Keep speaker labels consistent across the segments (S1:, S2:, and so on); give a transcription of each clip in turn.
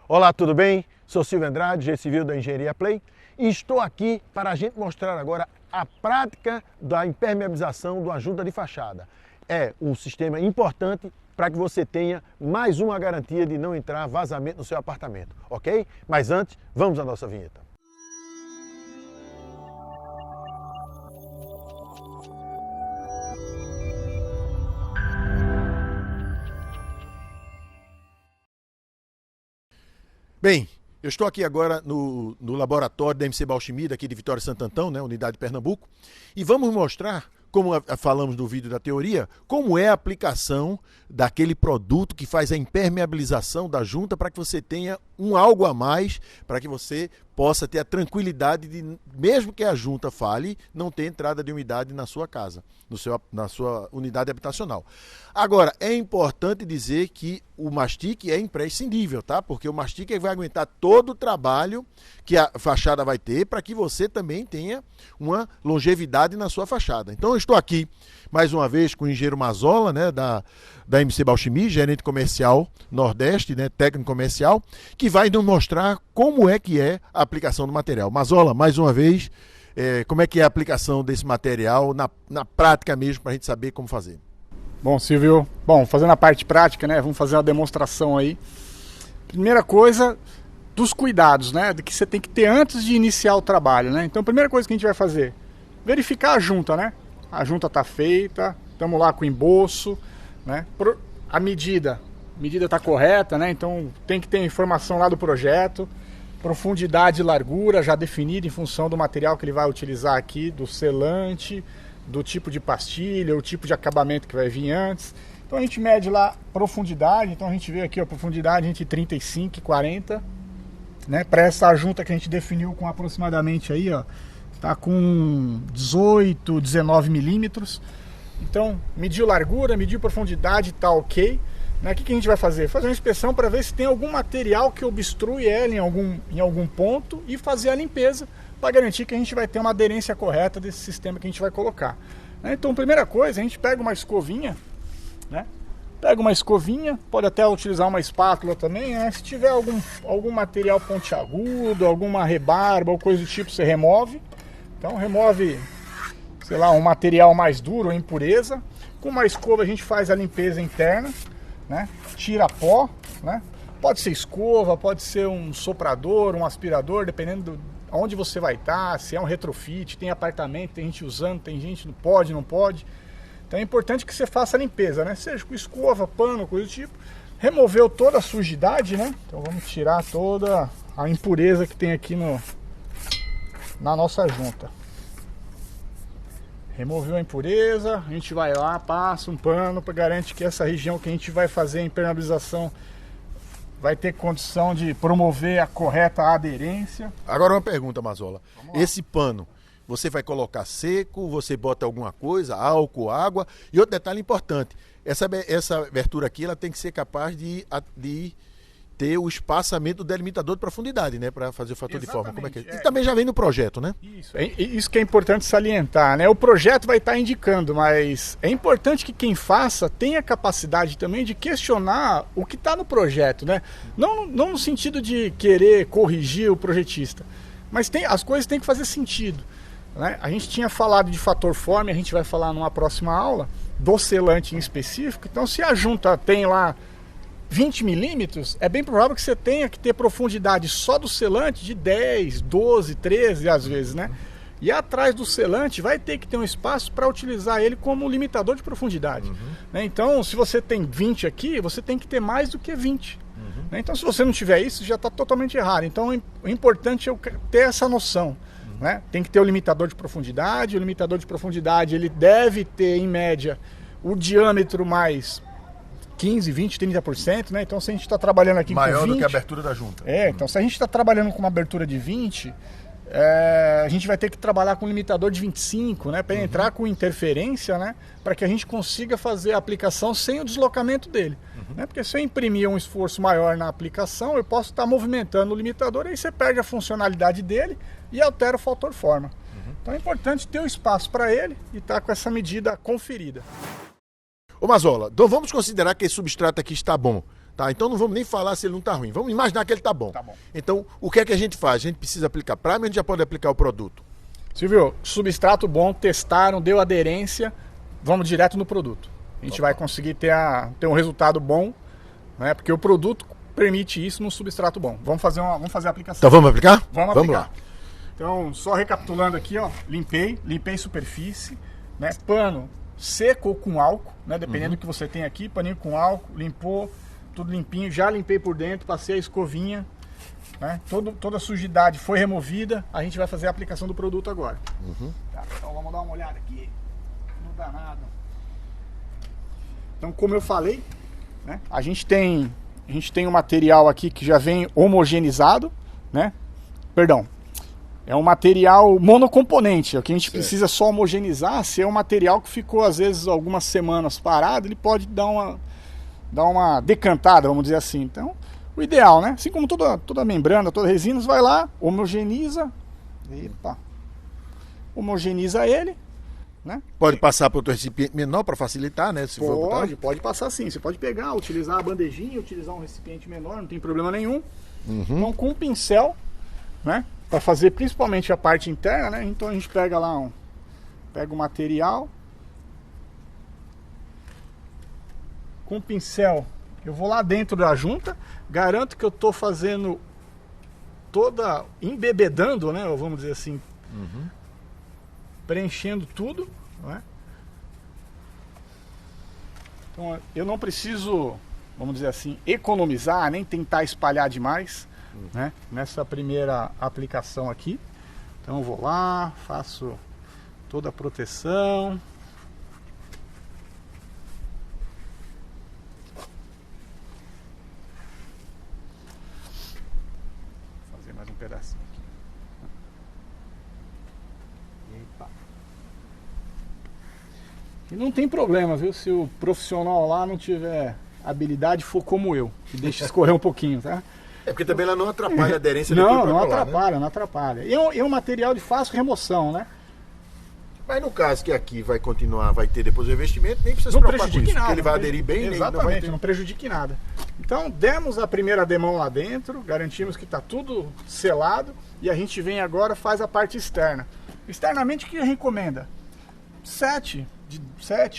S1: Olá, tudo bem? Sou Silvio Andrade, engenheiro civil da Engenharia Play, e estou aqui para a gente mostrar agora a prática da impermeabilização de uma junta de fachada. É um sistema importante para que você tenha mais uma garantia de não entrar vazamento no seu apartamento, ok? Mas antes, vamos à nossa vinheta. Bem, eu estou aqui agora no laboratório da MC Balchimida, aqui de Vitória e Santo Antão, né, unidade de Pernambuco, e vamos mostrar, como falamos no vídeo da teoria, como é a aplicação daquele produto que faz a impermeabilização da junta para que você tenha algo a mais, para que você possa ter a tranquilidade de, mesmo que a junta falhe, não ter entrada de umidade na sua casa, na sua unidade habitacional. Agora, é importante dizer que o mastique é imprescindível, tá? Porque o mastique vai aguentar todo o trabalho que a fachada vai ter para que você também tenha uma longevidade na sua fachada. Então, eu estou aqui mais uma vez com o engenheiro Mazola, né, da MC Balchimida, gerente comercial Nordeste, né, técnico comercial, que vai nos mostrar como é que é a aplicação do material. Mazola, mais uma vez, como é que é a aplicação desse material na prática mesmo, para a gente saber como fazer.
S2: Bom, Silvio, fazendo a parte prática, né, vamos fazer uma demonstração aí. Primeira coisa, dos cuidados, né, que você tem que ter antes de iniciar o trabalho, né. Então, a primeira coisa que a gente vai fazer, verificar a junta, né. A junta está feita, estamos lá com o embolso, né? A medida está correta, né? Então tem que ter informação lá do projeto, profundidade e largura já definida em função do material que ele vai utilizar aqui, do selante, do tipo de pastilha, o tipo de acabamento que vai vir antes. Então a gente mede lá profundidade, então a gente vê aqui a profundidade entre 35 e 40, né? Para essa junta que a gente definiu com aproximadamente aí, ó, tá com 18, 19 milímetros. Então, mediu largura, mediu profundidade, tá ok. Né? O que a gente vai fazer? Fazer uma inspeção para ver se tem algum material que obstrui ela em algum ponto e fazer a limpeza para garantir que a gente vai ter uma aderência correta desse sistema que a gente vai colocar. Né? Então, primeira coisa, a gente pega uma escovinha, né? Pega uma escovinha, pode até utilizar uma espátula também, né? Se tiver algum material pontiagudo, alguma rebarba ou coisa do tipo, você remove. Então remove, sei lá, um material mais duro, ou impureza. Com uma escova a gente faz a limpeza interna, né? Tira pó, né? Pode ser escova, pode ser um soprador, um aspirador, dependendo de onde você vai estar, se é um retrofit, tem apartamento, tem gente usando, tem gente não pode. Então é importante que você faça a limpeza, né? Seja com escova, pano, coisa do tipo. Removeu toda a sujidade, né? Então vamos tirar toda a impureza que tem aqui na nossa junta. Removeu a impureza, a gente vai lá, passa um pano para garantir que essa região que a gente vai fazer a impermeabilização vai ter condição de promover a correta aderência.
S1: Agora uma pergunta, Mazola. Esse pano, você vai colocar seco, você bota alguma coisa, álcool, água? E outro detalhe importante, essa abertura aqui ela tem que ser capaz de ter o espaçamento do delimitador de profundidade, né, para fazer o fator de forma. Como é que é? E também já vem no projeto, né?
S2: Isso que é importante salientar, né? O projeto vai estar indicando, mas é importante que quem faça tenha capacidade também de questionar o que está no projeto, né? Não no sentido de querer corrigir o projetista, mas as coisas têm que fazer sentido, né? A gente tinha falado de fator forma, a gente vai falar numa próxima aula do selante em específico. Então, se a junta tem lá 20 milímetros, é bem provável que você tenha que ter profundidade só do selante de 10, 12, 13 às vezes, né? E atrás do selante vai ter que ter um espaço para utilizar ele como limitador de profundidade. Né? Então, se você tem 20 aqui, você tem que ter mais do que 20. Né? Então, se você não tiver isso, já está totalmente errado. Então, o importante é ter essa noção. Né? Tem que ter o limitador de profundidade. O limitador de profundidade ele deve ter, em média, o diâmetro mais 15, 20, 30%, né? Então se a gente está trabalhando aqui
S1: maior
S2: com 20...
S1: do que a abertura da junta.
S2: Então se a gente está trabalhando com uma abertura de 20, a gente vai ter que trabalhar com um limitador de 25, né? Para entrar com interferência, né? Para que a gente consiga fazer a aplicação sem o deslocamento dele. Né? Porque se eu imprimir um esforço maior na aplicação, eu posso estar movimentando o limitador, aí você perde a funcionalidade dele e altera o fator forma. Então é importante ter o espaço para ele e estar com essa medida conferida.
S1: Ô Mazola, então vamos considerar que esse substrato aqui está bom. Tá? Então não vamos nem falar se ele não está ruim. Vamos imaginar que ele está bom.
S2: Tá bom.
S1: Então, o que é que a gente faz? A gente precisa aplicar Prime ou a gente já pode aplicar o produto?
S2: Silvio, substrato bom, testaram, deu aderência, vamos direto no produto. A gente vai conseguir ter um resultado bom, né? Porque o produto permite isso no substrato bom. Vamos fazer a aplicação.
S1: Então vamos aplicar?
S2: Vamos
S1: Vamos
S2: aplicar.
S1: lá.
S2: Então, só recapitulando aqui, ó, limpei superfície, né? Pano seco ou com álcool, né? Dependendo do que você tem aqui, paninho com álcool, limpou, tudo limpinho, já limpei por dentro, passei a escovinha, né? Toda a sujidade foi removida, a gente vai fazer a aplicação do produto agora. Tá, então vamos dar uma olhada aqui, não dá nada. Então, como eu falei, né? A gente tem um material aqui que já vem homogeneizado, né? Perdão. É um material monocomponente, o que a gente precisa só homogeneizar. Se é um material que ficou às vezes algumas semanas parado, ele pode dar uma decantada, vamos dizer assim. Então, o ideal, né? Assim como toda membrana, toda resina, você vai lá, homogeniza, homogeniza ele, né?
S1: Pode passar para outro recipiente menor para facilitar, né? Se for botar.
S2: Pode passar sim. Você pode pegar, utilizar a bandejinha, utilizar um recipiente menor, não tem problema nenhum. Então, com um pincel, né? Para fazer principalmente a parte interna, né? Então a gente pega lá pega o material com o pincel. Eu vou lá dentro da junta, garanto que eu estou fazendo embebedando, né? Ou vamos dizer assim, preenchendo tudo, né? Então eu não preciso, vamos dizer assim, economizar, nem tentar espalhar demais. Né? Nessa primeira aplicação aqui, então eu vou lá, faço toda a proteção, vou fazer mais um pedacinho aqui. Eita. E não tem problema, viu, se o profissional lá não tiver habilidade, for como eu, que deixa escorrer um pouquinho, tá?
S1: É porque também ela não atrapalha a aderência
S2: não atrapalha, né? Não atrapalha. E é um material de fácil remoção, né?
S1: Mas no caso que aqui vai continuar, vai ter depois o investimento, nem precisa se preocupar com isso,
S2: nada,
S1: porque ele vai aderir bem,
S2: exatamente, não prejudique nada. Então, demos a primeira demão lá dentro, garantimos que está tudo selado e a gente vem agora faz a parte externa. Externamente, o que a gente recomenda? 7,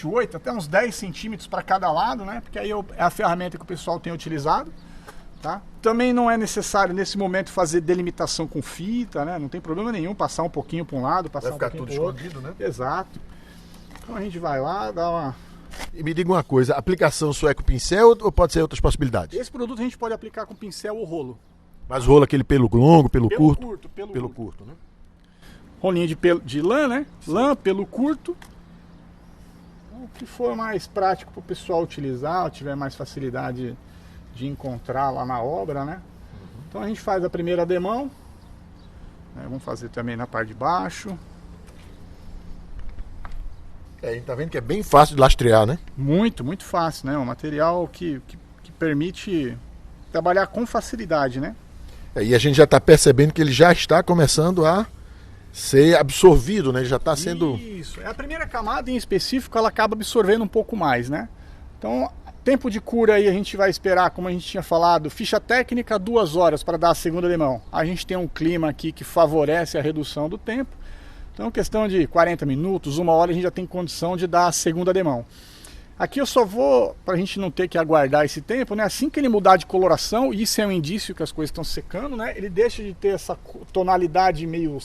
S2: 8, até uns 10 centímetros para cada lado, né? Porque aí é a ferramenta que o pessoal tem utilizado. Tá? Também não é necessário nesse momento fazer delimitação com fita, né? Não tem problema nenhum passar um pouquinho para um lado, passar um pouquinho para o outro.
S1: Escondido, né?
S2: Exato. Então a gente vai lá, dá uma...
S1: E me diga uma coisa, a aplicação só é com pincel ou pode ser outras possibilidades?
S2: Esse produto a gente pode aplicar com pincel ou rolo.
S1: Mas o rolo aquele pelo longo, pelo curto?
S2: Pelo
S1: curto, né?
S2: Rolinho de lã, né? Sim. Lã, pelo curto. O que for mais prático para o pessoal utilizar, tiver mais facilidade de encontrar lá na obra, né? Então a gente faz a primeira demão, né? Vamos fazer também na parte de baixo.
S1: A gente tá vendo que é bem fácil de lastrear, né?
S2: Muito fácil, né? Um material que permite trabalhar com facilidade, né?
S1: E a gente já está percebendo que ele já está começando a ser absorvido, né? Ele já está sendo...
S2: Isso, a primeira camada em específico ela acaba absorvendo um pouco mais, né? Então, tempo de cura aí a gente vai esperar, como a gente tinha falado, ficha técnica 2 horas para dar a segunda demão. A gente tem um clima aqui que favorece a redução do tempo. Então, questão de 40 minutos, 1 hora, a gente já tem condição de dar a segunda demão. Aqui eu só vou, para a gente não ter que aguardar esse tempo, né? Assim que ele mudar de coloração, isso é um indício que as coisas estão secando, né? Ele deixa de ter essa tonalidade meio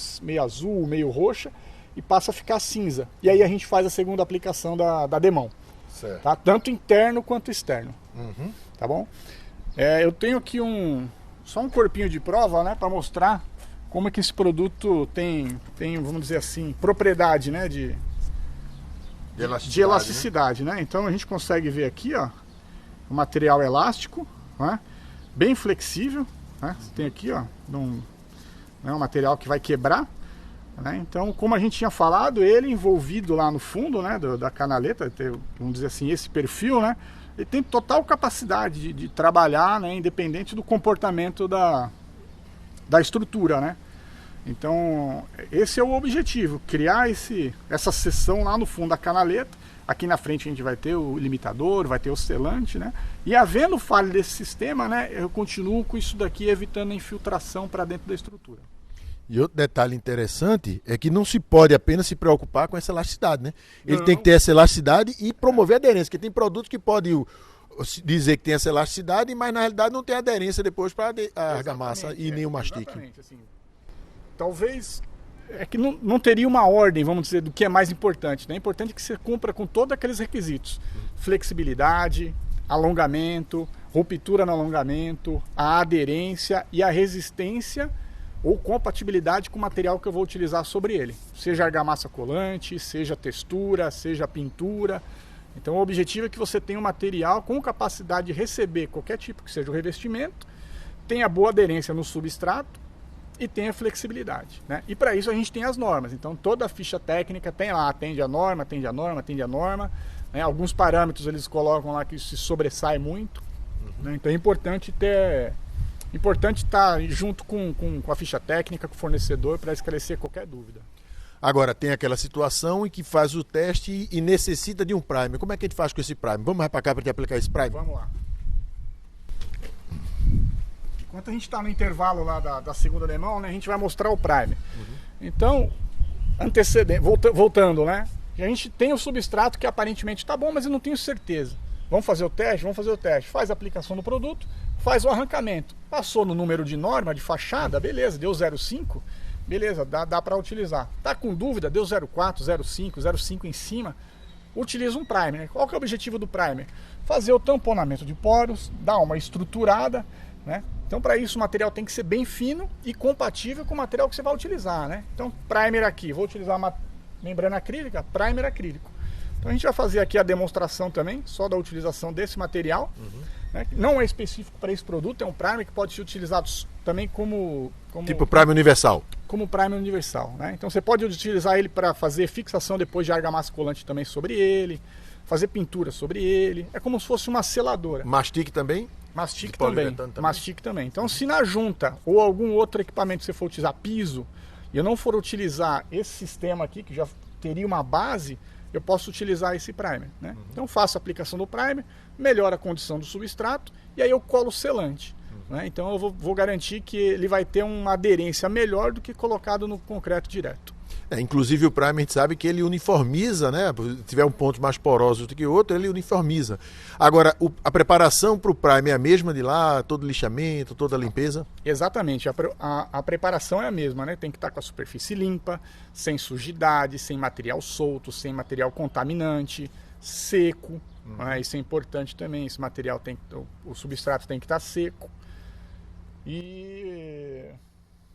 S2: azul, meio roxa e passa a ficar cinza. E aí a gente faz a segunda aplicação da demão.
S1: Certo.
S2: Tá? Tanto interno quanto externo. Tá bom? Eu tenho aqui só um corpinho de prova, né? Para mostrar como é que esse produto tem, vamos dizer assim, propriedade, né? De elasticidade, né? Então a gente consegue ver aqui, ó, o material elástico, né? Bem flexível, né? Você tem aqui, ó, um material que vai quebrar, né? Então, como a gente tinha falado, ele envolvido lá no fundo, né, da canaleta, vamos dizer assim, esse perfil, né? Ele tem total capacidade de trabalhar, né, independente do comportamento da estrutura, né? Então, esse é o objetivo, criar essa seção lá no fundo da canaleta. Aqui na frente a gente vai ter o limitador, vai ter o selante, né? E havendo falha desse sistema, né, eu continuo com isso daqui, evitando a infiltração para dentro da estrutura.
S1: E outro detalhe interessante é que não se pode apenas se preocupar com essa elasticidade, né? Ele tem que ter essa elasticidade e promover aderência, porque tem produtos que podem dizer que tem essa elasticidade, mas na realidade não tem aderência depois para a argamassa e nem o mastique.
S2: Exatamente, assim. Talvez é que não teria uma ordem, vamos dizer, do que é mais importante, né? É importante que você cumpra com todos aqueles requisitos. Flexibilidade, alongamento, ruptura no alongamento, a aderência e a resistência ou compatibilidade com o material que eu vou utilizar sobre ele. Seja argamassa colante, seja textura, seja pintura. Então o objetivo é que você tenha um material com capacidade de receber qualquer tipo que seja o revestimento, tenha boa aderência no substrato e tenha flexibilidade, né? E para isso a gente tem as normas. Então toda a ficha técnica tem lá, atende a norma, atende a norma, atende a norma, né? Alguns parâmetros eles colocam lá que isso se sobressai muito, né? Então é importante estar junto com a ficha técnica, com o fornecedor, para esclarecer qualquer dúvida.
S1: Agora, tem aquela situação em que faz o teste e necessita de um primer. Como é que a gente faz com esse primer? Vamos mais para cá para te aplicar esse primer?
S2: Vamos lá. Enquanto a gente está no intervalo lá da segunda demão, né, a gente vai mostrar o primer. Então, voltando, né? A gente tem o substrato que aparentemente está bom, mas eu não tenho certeza. Vamos fazer o teste? Vamos fazer o teste. Faz a aplicação do produto, faz o arrancamento. Passou no número de norma, de fachada, beleza, deu 0,5, beleza, dá para utilizar. Tá com dúvida, deu 0,4, 0,5, 0,5 em cima, utiliza um primer. Qual que é o objetivo do primer? Fazer o tamponamento de poros, dar uma estruturada, né? Então para isso o material tem que ser bem fino e compatível com o material que você vai utilizar, né? Então primer aqui, vou utilizar uma membrana acrílica, primer acrílico. Então a gente vai fazer aqui a demonstração também, só da utilização desse material, né? Não é específico para esse produto, é um primer que pode ser utilizado também como
S1: tipo primer universal.
S2: Como primer universal, né? Então você pode utilizar ele para fazer fixação depois de argamassa colante também sobre ele, fazer pintura sobre ele, é como se fosse uma seladora.
S1: Mastique também?
S2: Mastique também. Mastique também. Então se na junta ou algum outro equipamento você for utilizar piso e eu não for utilizar esse sistema aqui, que já teria uma base, eu posso utilizar esse primer, né? Então faço a aplicação do primer, melhora a condição do substrato e aí eu colo o selante, né? Então eu vou garantir que ele vai ter uma aderência melhor do que colocado no concreto direto.
S1: Inclusive o primer a gente sabe que ele uniformiza, né? Se tiver um ponto mais poroso do que o outro, ele uniformiza. Agora, a preparação para o primer é a mesma de lá, todo lixamento, toda a limpeza?
S2: Exatamente, a preparação é a mesma, né? Tem que estar com a superfície limpa, sem sujidade, sem material solto, sem material contaminante, seco, né? Isso é importante também, esse material o substrato tem que estar seco. E...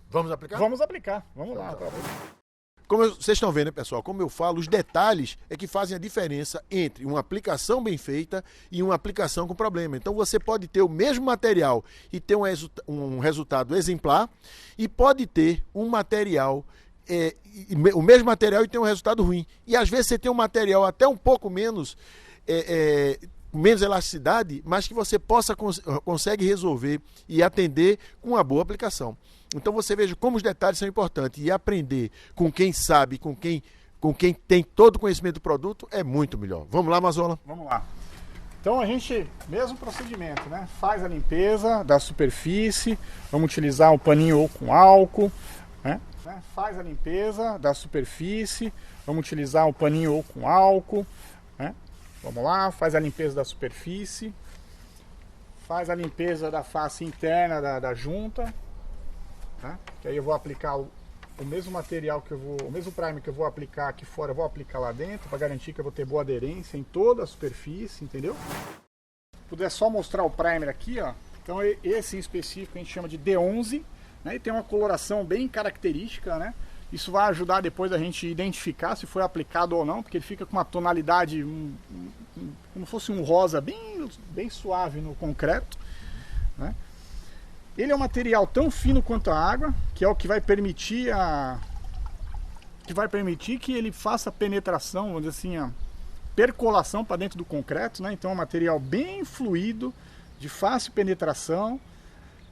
S1: Vamos aplicar?
S2: Vamos aplicar, vamos lá.
S1: Como vocês estão vendo, pessoal, como eu falo, os detalhes é que fazem a diferença entre uma aplicação bem feita e uma aplicação com problema. Então você pode ter o mesmo material e ter um resultado exemplar e pode ter um material, o mesmo material e ter um resultado ruim. E às vezes você tem um material até um pouco menos elasticidade, mas que você consegue resolver e atender com uma boa aplicação. Então você veja como os detalhes são importantes e aprender com quem sabe, com quem tem todo o conhecimento do produto é muito melhor. Vamos lá, Mazola?
S2: Vamos lá. Então a gente, mesmo procedimento, né? Faz a limpeza da superfície, vamos utilizar um paninho ou com álcool, né? Faz a limpeza da superfície, vamos utilizar um paninho ou com álcool, né? Vamos lá, faz a limpeza da superfície, faz a limpeza da face interna da junta, né? Que aí eu vou aplicar o mesmo material o mesmo primer que eu vou aplicar aqui fora, eu vou aplicar lá dentro para garantir que eu vou ter boa aderência em toda a superfície, entendeu? Se puder só mostrar o primer aqui, ó. Então esse em específico a gente chama de D11, né? E tem uma coloração bem característica, né? Isso vai ajudar depois a gente identificar se foi aplicado ou não, porque ele fica com uma tonalidade como se fosse um rosa bem suave no concreto, né? Ele é um material tão fino quanto a água, que é o que vai permitir que ele faça penetração, vamos dizer assim, a percolação para dentro do concreto, né? Então é um material bem fluido, de fácil penetração,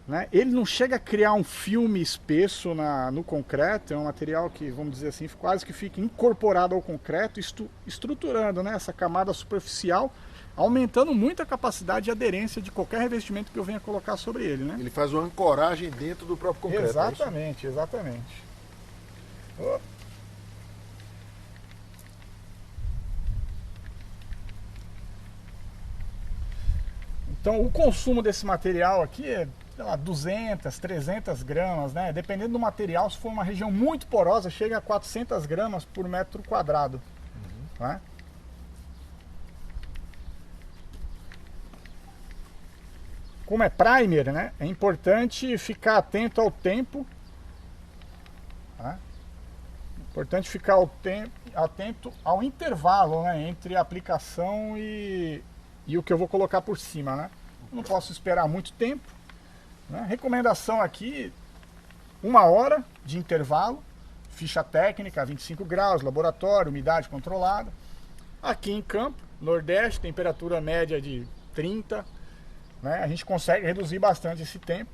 S2: né? Ele não chega a criar um filme espesso no concreto, é um material que, vamos dizer assim, quase que fica incorporado ao concreto, estruturando, né, essa camada superficial, aumentando muito a capacidade de aderência de qualquer revestimento que eu venha colocar sobre ele, né?
S1: Ele faz uma ancoragem dentro do próprio concreto.
S2: Exatamente, exatamente. Oh. Então o consumo desse material aqui é, sei lá, 200, 300 gramas, né? Dependendo do material, se for uma região muito porosa, chega a 400 gramas por metro quadrado. Né? Como é primer, né? É importante ficar atento ao tempo. Tá? Importante ficar atento ao intervalo, né, entre a aplicação e o que eu vou colocar por cima, né? Eu não posso esperar muito tempo, né? Recomendação aqui, 1 hora de intervalo, ficha técnica, 25 graus, laboratório, umidade controlada. Aqui em campo, Nordeste, temperatura média de 30, né? A gente consegue reduzir bastante esse tempo.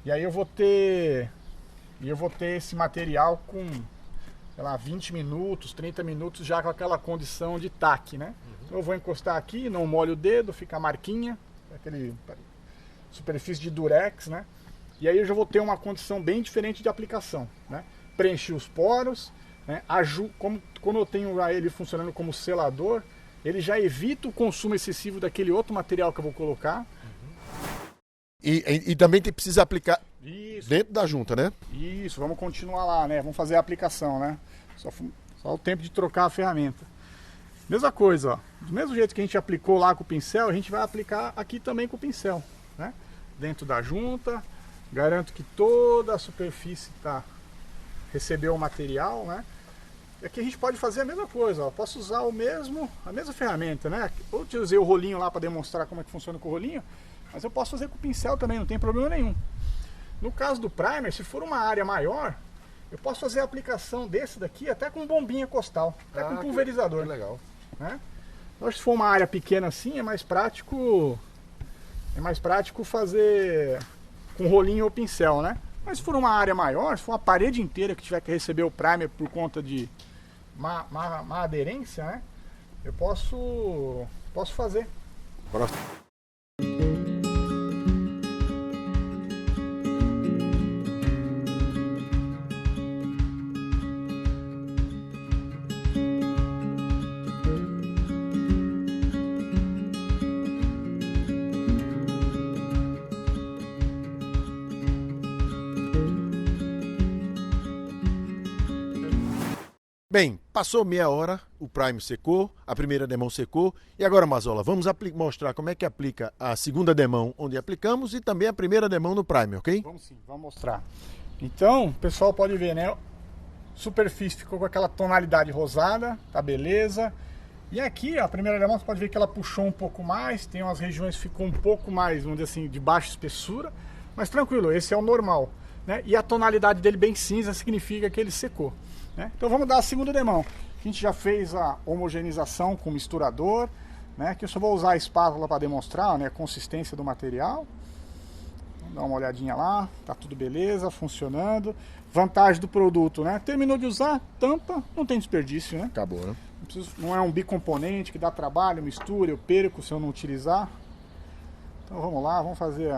S2: E aí eu vou ter esse material com, sei lá, 20 minutos, 30 minutos já com aquela condição de taque, né? Então eu vou encostar aqui, não molho o dedo, fica a marquinha, aquele superfície de durex, né? E aí eu já vou ter uma condição bem diferente de aplicação, né? Preencher os poros, né? Como eu tenho ele funcionando como selador, ele já evita o consumo excessivo daquele outro material que eu vou colocar.
S1: E também precisa aplicar
S2: Isso.
S1: dentro da junta, né?
S2: Isso, vamos continuar lá, né? Vamos fazer a aplicação, né? Só o tempo de trocar a ferramenta. Mesma coisa, ó. Do mesmo jeito que a gente aplicou lá com o pincel, a gente vai aplicar aqui também com o pincel, né? Dentro da junta, garanto que toda a superfície recebeu o material, né? E aqui a gente pode fazer a mesma coisa, ó. Posso usar a mesma ferramenta, né? Eu usei o rolinho lá para demonstrar como é que funciona com o rolinho, mas eu posso fazer com o pincel também, não tem problema nenhum. No caso do primer, se for uma área maior, eu posso fazer a aplicação desse daqui até com bombinha costal, até com pulverizador.
S1: Que legal.
S2: Né? Então, se for uma área pequena assim, é mais prático fazer com rolinho ou pincel, né? Mas se for uma área maior, se for uma parede inteira que tiver que receber o primer por conta de má aderência, né? Eu posso fazer.
S1: Próximo. Bem, passou meia hora, o primer secou, a primeira demão secou, e agora, Mazola, vamos mostrar como é que aplica a segunda demão onde aplicamos e também a primeira demão no primer, ok?
S2: Vamos sim, vamos mostrar. Então, o pessoal pode ver, né? Superfície ficou com aquela tonalidade rosada, tá beleza. E aqui, a primeira demão, você pode ver que ela puxou um pouco mais, tem umas regiões que ficou um pouco mais, vamos dizer assim, de baixa espessura, mas tranquilo, esse é o normal, né? E a tonalidade dele bem cinza significa que ele secou. Então vamos dar a segunda demão. A gente já fez a homogeneização com misturador, né? Que eu só vou usar a espátula para demonstrar, né, a consistência do material. Vamos dar uma olhadinha lá, tá tudo beleza, funcionando. Vantagem do produto, né? Terminou de usar, tampa, não tem desperdício, né?
S1: Acabou, né?
S2: Não é um bicomponente que dá trabalho, mistura, eu perco se eu não utilizar. Então vamos lá, vamos fazer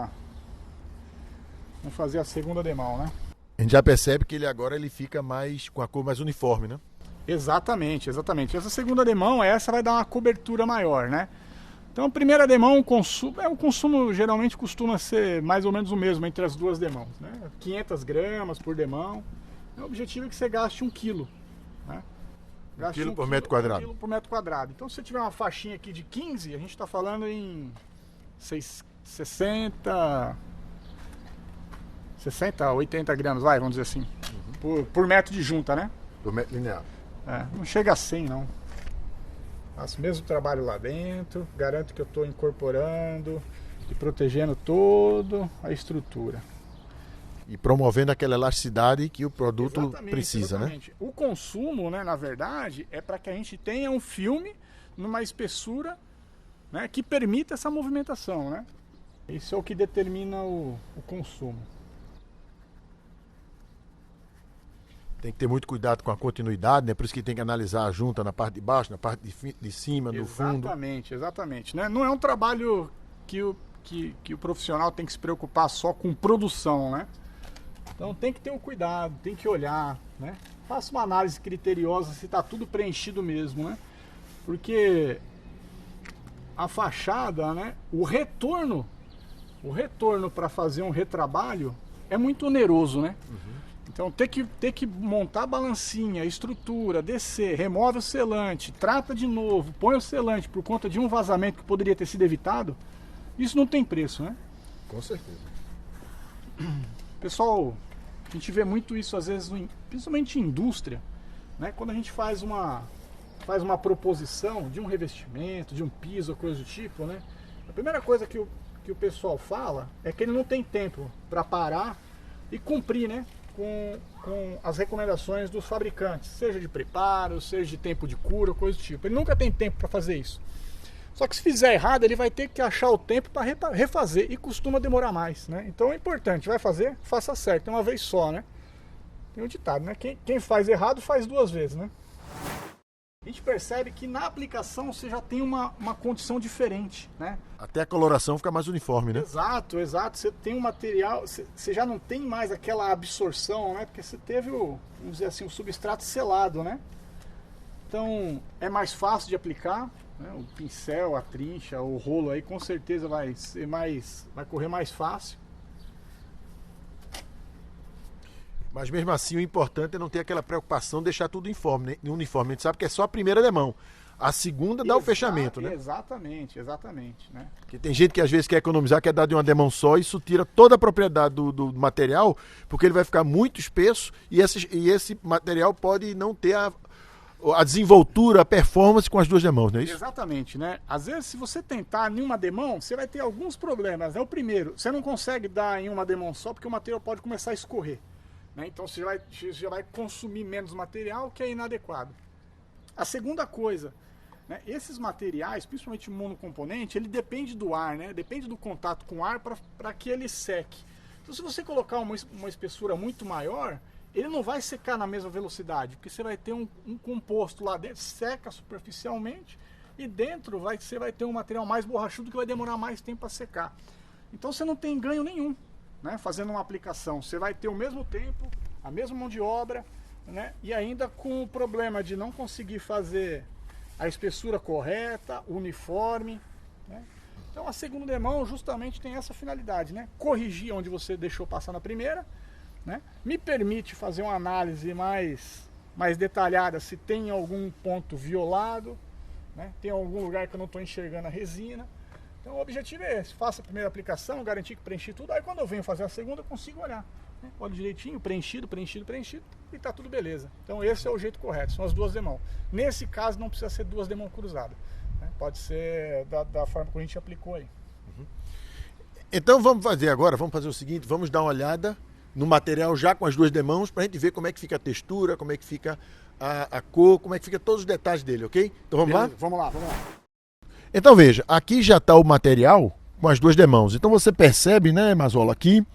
S2: a segunda demão, né?
S1: A gente já percebe que ele agora fica mais com a cor mais uniforme, né?
S2: Exatamente, exatamente. Essa segunda demão, essa vai dar uma cobertura maior, né? Então a primeira demão, o consumo geralmente costuma ser mais ou menos o mesmo entre as duas demãos, né? 500 gramas por demão. O objetivo é que você gaste 1 quilo, né?
S1: Gaste 1 quilo por metro quadrado.
S2: 1 quilo por metro quadrado. Então se você tiver uma faixinha aqui de 15, a gente está falando em 60, 80 gramas, vamos dizer assim, por metro de junta, né?
S1: Por metro linear.
S2: Não chega a 100, não. Faço o mesmo trabalho lá dentro, garanto que eu estou incorporando e protegendo toda a estrutura.
S1: E promovendo aquela elasticidade que o produto precisa,
S2: exatamente, né? O consumo, né, na verdade, é para que a gente tenha um filme numa espessura, né, que permita essa movimentação, né? Isso é o que determina o consumo.
S1: Tem que ter muito cuidado com a continuidade, né? Por isso que tem que analisar a junta na parte de baixo, na parte de cima, no fundo.
S2: Exatamente. Né? Não é um trabalho que o profissional tem que se preocupar só com produção, né? Então tem que ter um cuidado, tem que olhar, né? Faça uma análise criteriosa se está tudo preenchido mesmo, né? Porque a fachada, né? O retorno para fazer um retrabalho é muito oneroso, né? Então ter que montar a balancinha, a estrutura, descer, remove o selante, trata de novo, põe o selante por conta de um vazamento que poderia ter sido evitado, isso não tem preço, né?
S1: Com certeza.
S2: Pessoal, a gente vê muito isso às vezes, principalmente em indústria, né? Quando a gente faz uma proposição de um revestimento, de um piso, coisa do tipo, né? A primeira coisa que o pessoal fala é que ele não tem tempo para parar e cumprir, né? Com as recomendações dos fabricantes, seja de preparo, seja de tempo de cura, coisa do tipo. Ele nunca tem tempo para fazer isso. Só que se fizer errado, ele vai ter que achar o tempo para refazer e costuma demorar mais, né? Então é importante, vai fazer, faça certo, uma vez só, né? Tem um ditado, né? Quem faz errado faz duas vezes, né? A gente percebe que na aplicação você já tem uma condição diferente, né?
S1: Até a coloração fica mais uniforme, né?
S2: Exato. Você tem um material, você já não tem mais aquela absorção, né? Porque você teve vamos dizer assim, o substrato selado, né? Então é mais fácil de aplicar, né? O pincel, a trincha, o rolo aí com certeza vai correr mais fácil.
S1: Mas mesmo assim o importante é não ter aquela preocupação de deixar tudo uniforme, né? A gente sabe que é só a primeira demão. A segunda dá o fechamento, né?
S2: Exatamente, né?
S1: Porque tem gente que às vezes quer economizar, quer dar de uma demão só, e isso tira toda a propriedade do material, porque ele vai ficar muito espesso e esse material pode não ter a desenvoltura, a performance com as duas demãos, não é isso?
S2: Exatamente, né? Às vezes, se você tentar em uma demão, você vai ter alguns problemas, né? O primeiro, você não consegue dar em uma demão só, porque o material pode começar a escorrer, né? Então você já vai consumir menos material, que é inadequado. A segunda coisa, né? Esses materiais, principalmente o monocomponente, ele depende do ar, né? Depende do contato com o ar para que ele seque. Então se você colocar uma espessura muito maior, ele não vai secar na mesma velocidade, porque você vai ter um composto lá dentro, seca superficialmente, e dentro você vai ter um material mais borrachudo que vai demorar mais tempo para secar. Então você não tem ganho nenhum, né, fazendo uma aplicação. Você vai ter o mesmo tempo, a mesma mão de obra, né, e ainda com o problema de não conseguir fazer a espessura correta, uniforme, né. Então a segunda demão justamente tem essa finalidade, né, corrigir onde você deixou passar na primeira, né? Me permite fazer uma análise mais detalhada se tem algum ponto violado, né? Tem algum lugar que eu não estou enxergando a resina. Então o objetivo é esse: faça a primeira aplicação, garantir que preenchi tudo, aí quando eu venho fazer a segunda eu consigo olhar, né? Olho direitinho, preenchido e está tudo beleza. Então esse é o jeito correto, são as duas demãos. Nesse caso não precisa ser duas demãos cruzadas, né? Pode ser da forma que a gente aplicou aí.
S1: Então vamos fazer o seguinte, vamos dar uma olhada no material já com as duas demãos, para a gente ver como é que fica a textura, como é que fica a cor, como é que fica todos os detalhes dele, ok? Então vamos lá?
S2: Vamos lá.
S1: Então veja, aqui já está o material com as duas demãos. Então você percebe, né, Mazola, aqui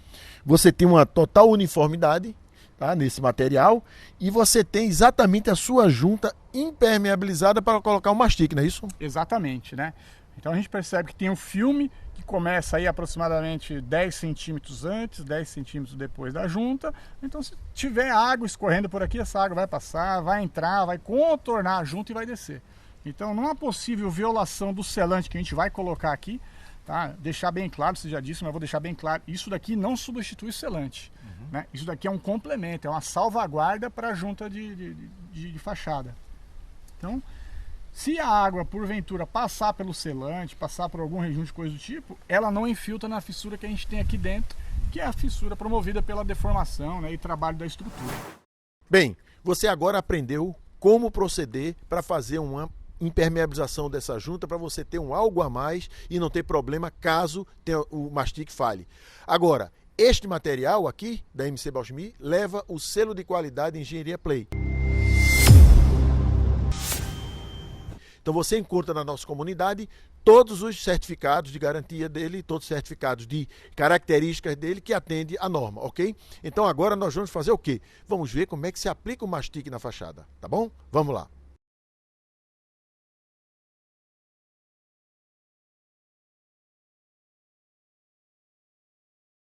S1: você tem uma total uniformidade, tá, nesse material, e você tem exatamente a sua junta impermeabilizada para colocar o mastique, não é isso?
S2: Exatamente, né? Então a gente percebe que tem um filme que começa aí aproximadamente 10 centímetros antes, 10 centímetros depois da junta. Então se tiver água escorrendo por aqui, essa água vai passar, vai entrar, vai contornar a junta e vai descer. Então não há possível violação do selante que a gente vai colocar aqui, tá? Deixar bem claro, você já disse, mas vou deixar bem claro, isso daqui não substitui o selante, né? Isso daqui é um complemento, é uma salvaguarda para a junta de fachada. Então, se a água, porventura, passar pelo selante, passar por algum rejunte, coisa do tipo, ela não infiltra na fissura que a gente tem aqui dentro, que é a fissura promovida pela deformação, né, e trabalho da estrutura.
S1: Bem, você agora aprendeu como proceder para fazer uma impermeabilização dessa junta, para você ter um algo a mais e não ter problema caso o mastique falhe. Agora, este material aqui, da MC Bauchimie, leva o selo de qualidade Engenharia Play. Então você encontra na nossa comunidade todos os certificados de garantia dele, todos os certificados de características dele que atende à norma, ok? Então agora nós vamos fazer o quê? Vamos ver como é que se aplica o mastique na fachada, tá bom? Vamos lá.